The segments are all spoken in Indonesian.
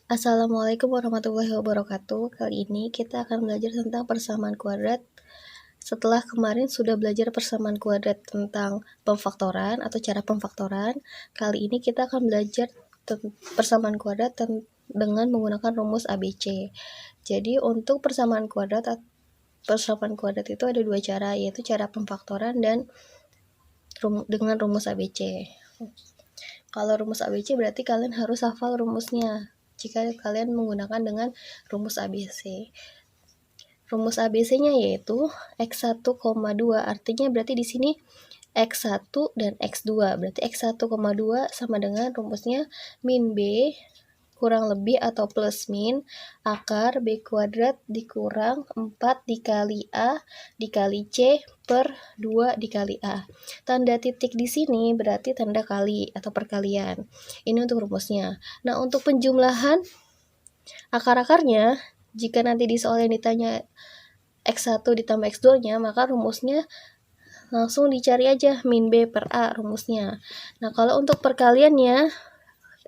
Assalamualaikum warahmatullahi wabarakatuh. Kali ini kita akan belajar tentang persamaan kuadrat. Setelah kemarin sudah belajar persamaan kuadrat tentang pemfaktoran atau cara pemfaktoran, kali ini kita akan belajar persamaan kuadrat dengan menggunakan rumus ABC. Jadi untuk persamaan kuadrat itu ada dua cara, yaitu cara pemfaktoran dan dengan rumus ABC. Kalau rumus ABC berarti kalian harus hafal rumusnya jika kalian menggunakan dengan rumus ABC. Rumus ABC-nya yaitu X1, 2, artinya berarti di sini X1 dan X2. Berarti X1, 2 sama dengan rumusnya min B kurang lebih atau plus min akar B kuadrat dikurang 4 dikali A dikali C per 2 dikali A. Tanda titik di sini berarti tanda kali atau perkalian. Ini untuk rumusnya. Nah, untuk penjumlahan akar-akarnya, jika nanti di soal yang ditanya X1 ditambah X2-nya, maka rumusnya langsung dicari aja min B per A rumusnya. Nah, kalau untuk perkaliannya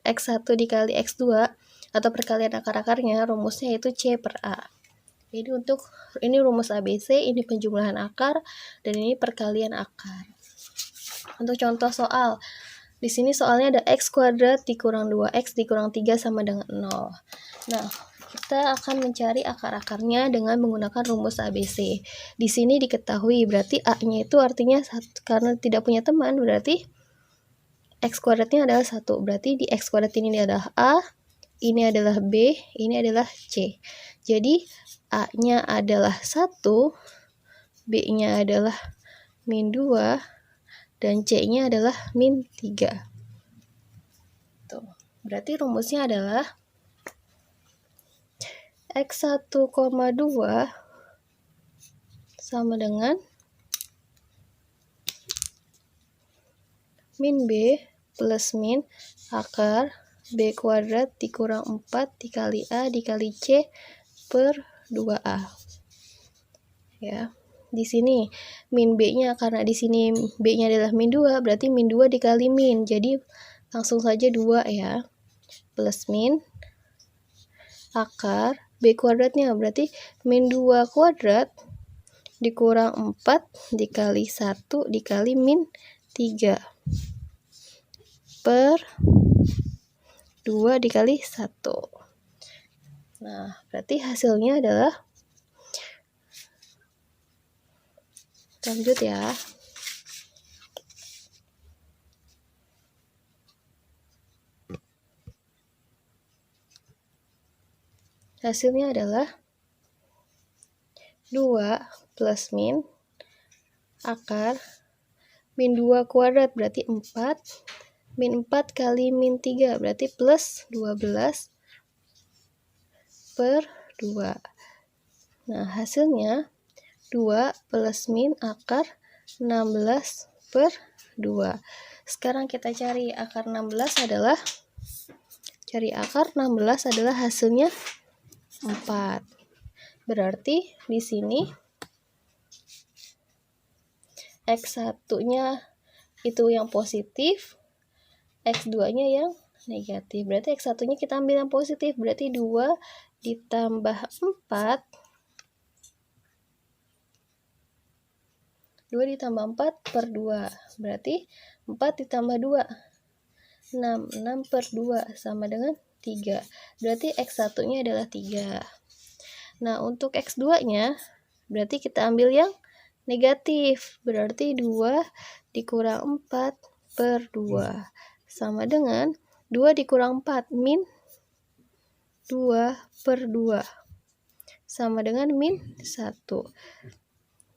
X1 dikali X2 atau perkalian akar-akarnya, rumusnya itu C per A. Jadi untuk ini rumus ABC, ini penjumlahan akar, dan ini perkalian akar. Untuk contoh soal, di sini soalnya ada X kuadrat dikurang 2X dikurang 3 sama dengan 0. Nah, kita akan mencari akar-akarnya dengan menggunakan rumus ABC. Di sini diketahui berarti A-nya itu artinya 1, karena tidak punya teman berarti X kuadratnya adalah 1. Berarti di X kuadrat ini adalah A, ini adalah B, ini adalah C. Jadi A-nya adalah 1, B-nya adalah min 2, dan C-nya adalah min 3. Tuh. Berarti rumusnya adalah X1, 2 sama dengan min B plus min akar B kuadrat dikurang 4 dikali A dikali C per 2A. Ya. Di sini min B-nya, karena di sini B-nya adalah min 2, berarti min 2 dikali min. Jadi langsung saja 2 ya. Plus min akar B kuadratnya berarti min 2 kuadrat dikurang 4 dikali 1 dikali min 3 per 2 dikali 1. Nah, berarti hasilnya adalah, lanjut ya. Hasilnya adalah 2 plus min akar min 2 kuadrat berarti 4, min 4 kali min 3 berarti plus 12 per 2. Nah, hasilnya 2 plus min akar 16 per 2. Sekarang kita cari akar 16 adalah, hasilnya 4. Berarti di sini X1-nya itu yang positif, X2-nya yang negatif. Berarti X1-nya kita ambil yang positif, berarti 2 ditambah 4. 2 ditambah 4 per 2. Berarti 4 ditambah 2. 6. 6 per 2 sama dengan 3. Berarti X1-nya adalah 3. Nah, untuk X2-nya berarti kita ambil yang negatif. Berarti 2 dikurang 4 per 2 sama dengan 2 dikurang 4 min 2 per 2 sama dengan min 1.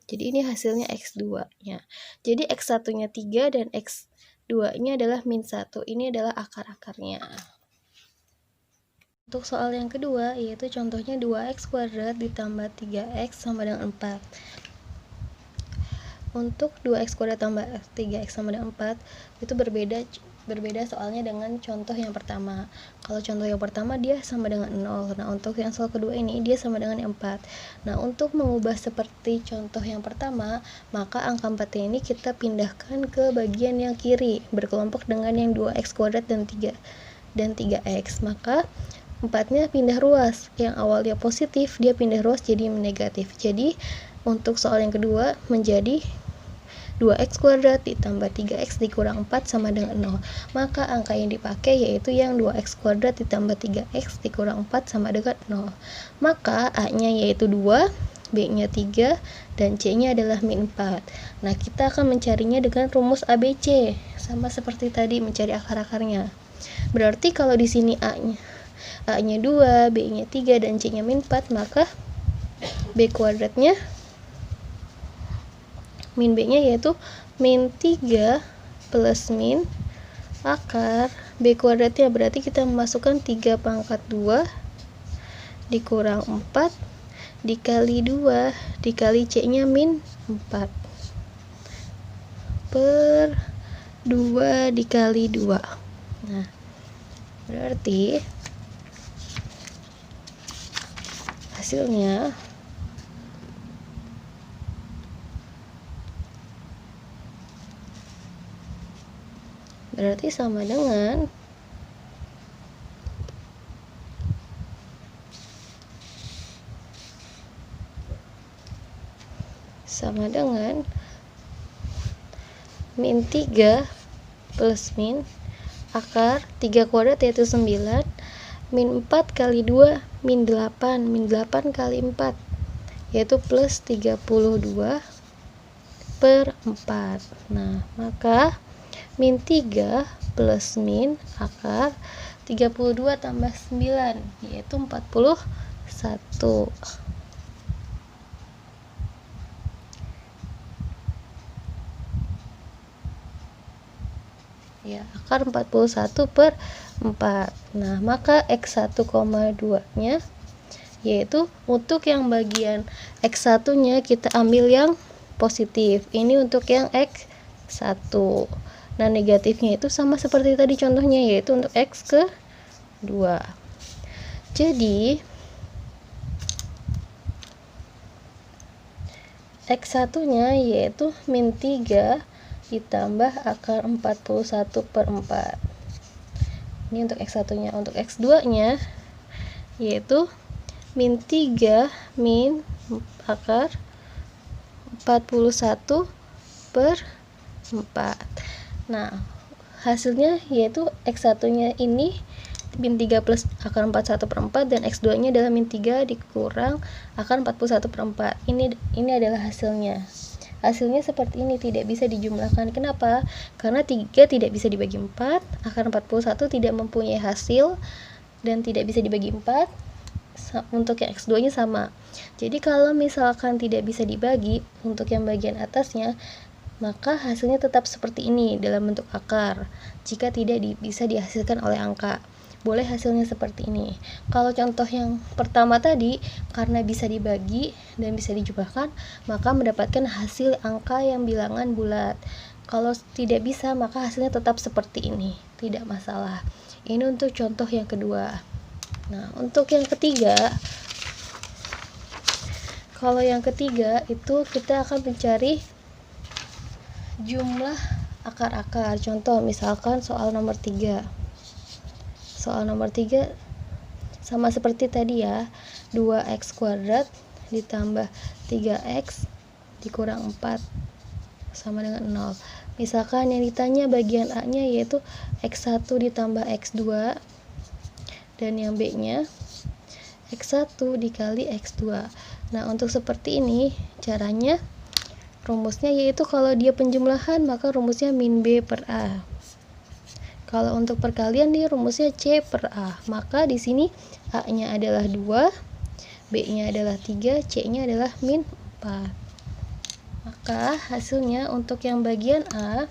Jadi ini hasilnya X2-nya. Jadi X1-nya 3 dan X2-nya adalah min 1. Ini adalah akar-akarnya. Untuk soal yang kedua, yaitu contohnya 2x kuadrat ditambah 3x sama dengan 4. Untuk 2x kuadrat tambah 3x sama dengan 4, itu berbeda soalnya dengan contoh yang pertama. Kalau contoh yang pertama dia sama dengan 0. Nah, untuk yang soal kedua ini dia sama dengan 4. Nah, untuk mengubah seperti contoh yang pertama, maka angka 4 ini kita pindahkan ke bagian yang kiri, berkelompok dengan yang 2x kuadrat dan 3x. Maka 4-nya pindah ruas, yang awalnya positif dia pindah ruas jadi negatif. Jadi untuk soal yang kedua menjadi 2x kuadrat ditambah 3x dikurang 4 sama dengan 0. Maka angka yang dipakai yaitu yang 2x kuadrat ditambah 3x dikurang 4 sama dengan 0. Maka A-nya yaitu 2, B-nya 3, dan C-nya adalah min 4. Nah, kita akan mencarinya dengan rumus ABC. Sama seperti tadi mencari akar-akarnya. Berarti kalau di sini A-nya 2, B-nya 3, dan C-nya min 4, maka B kuadratnya min B-nya yaitu min 3 plus min akar B kuadratnya, berarti kita memasukkan 3 pangkat 2 dikurang 4 dikali 2 dikali C-nya min 4 per 2 dikali 2. Nah, berarti hasilnya sama dengan min 3 plus min akar 3 kuadrat yaitu 9, min 4 kali 2 min 8, min 8 kali 4 yaitu plus 32 per 4. Nah, maka min 3 plus min akar 32 tambah 9 yaitu 41. Ya, akar 41 per 4. Nah, maka X1,2 nya yaitu untuk yang bagian X1 nya kita ambil yang positif. Ini untuk yang X1. Nah, negatifnya itu sama seperti tadi contohnya, yaitu untuk X ke 2. Jadi X1-nya yaitu min 3 ditambah akar 41 per 4. Ini untuk X1-nya. Untuk X2-nya yaitu min 3 min akar 41 per 4. Nah, hasilnya yaitu X1-nya ini min 3 plus akar 41 per 4 dan X2-nya adalah min 3 dikurang akar 41 per 4. Ini adalah hasilnya. Hasilnya seperti ini, tidak bisa dijumlahkan. Kenapa? Karena 3 tidak bisa dibagi 4, akar 41 tidak mempunyai hasil dan tidak bisa dibagi 4. Untuk yang X2-nya sama. Jadi kalau misalkan tidak bisa dibagi untuk yang bagian atasnya, maka hasilnya tetap seperti ini dalam bentuk akar. Jika tidak bisa dihasilkan oleh angka, boleh hasilnya seperti ini. Kalau contoh yang pertama tadi, karena bisa dibagi dan bisa dijumlahkan, maka mendapatkan hasil angka yang bilangan bulat. Kalau tidak bisa, maka hasilnya tetap seperti ini, tidak masalah. Ini untuk contoh yang kedua. Nah, untuk yang ketiga, kalau yang ketiga itu kita akan mencari jumlah akar-akar. Contoh misalkan soal nomor 3. Soal nomor 3 sama seperti tadi ya, 2x kuadrat ditambah 3x dikurang 4 sama dengan 0. Misalkan yang ditanya bagian A-nya yaitu x1 ditambah x2 dan yang B-nya x1 dikali x2. Nah, untuk seperti ini caranya, rumusnya yaitu kalau dia penjumlahan maka rumusnya min B per A. Kalau untuk perkalian nih rumusnya C per A. Maka di sini A-nya adalah 2, B-nya adalah 3, C-nya adalah min 4. Maka hasilnya untuk yang bagian A,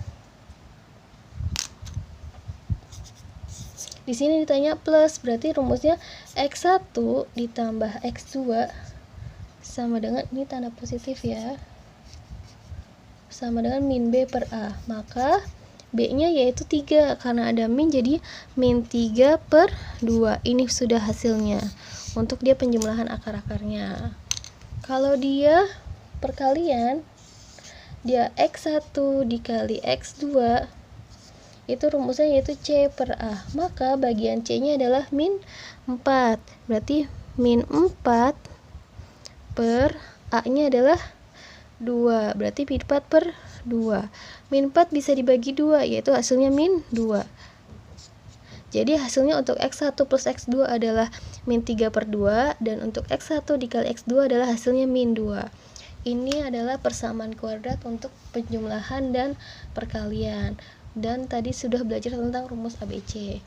di sini ditanya plus, berarti rumusnya x1 ditambah x2 sama dengan, ini tanda positif ya, sama dengan min B per A. Maka B-nya yaitu 3, karena ada min jadi min 3 per 2. Ini sudah hasilnya untuk dia penjumlahan akar-akarnya. Kalau dia perkalian, dia x1 dikali x2 itu rumusnya yaitu C per A. Maka bagian C-nya adalah min 4. Berarti min 4 per A-nya adalah 2. Berarti min 4 per 2. Min 4 bisa dibagi 2, yaitu hasilnya min 2. Jadi hasilnya untuk X1 plus X2 adalah min 3 per 2, dan untuk X1 dikali X2 adalah hasilnya min 2. Ini adalah persamaan kuadrat untuk penjumlahan dan perkalian. Dan tadi sudah belajar tentang rumus ABC.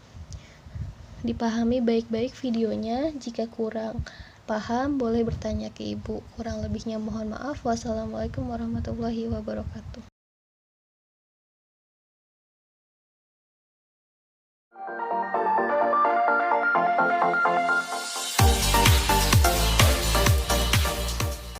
Dipahami baik-baik videonya. Jika kurang paham, boleh bertanya ke ibu. Kurang lebihnya mohon maaf. Wassalamualaikum warahmatullahi wabarakatuh.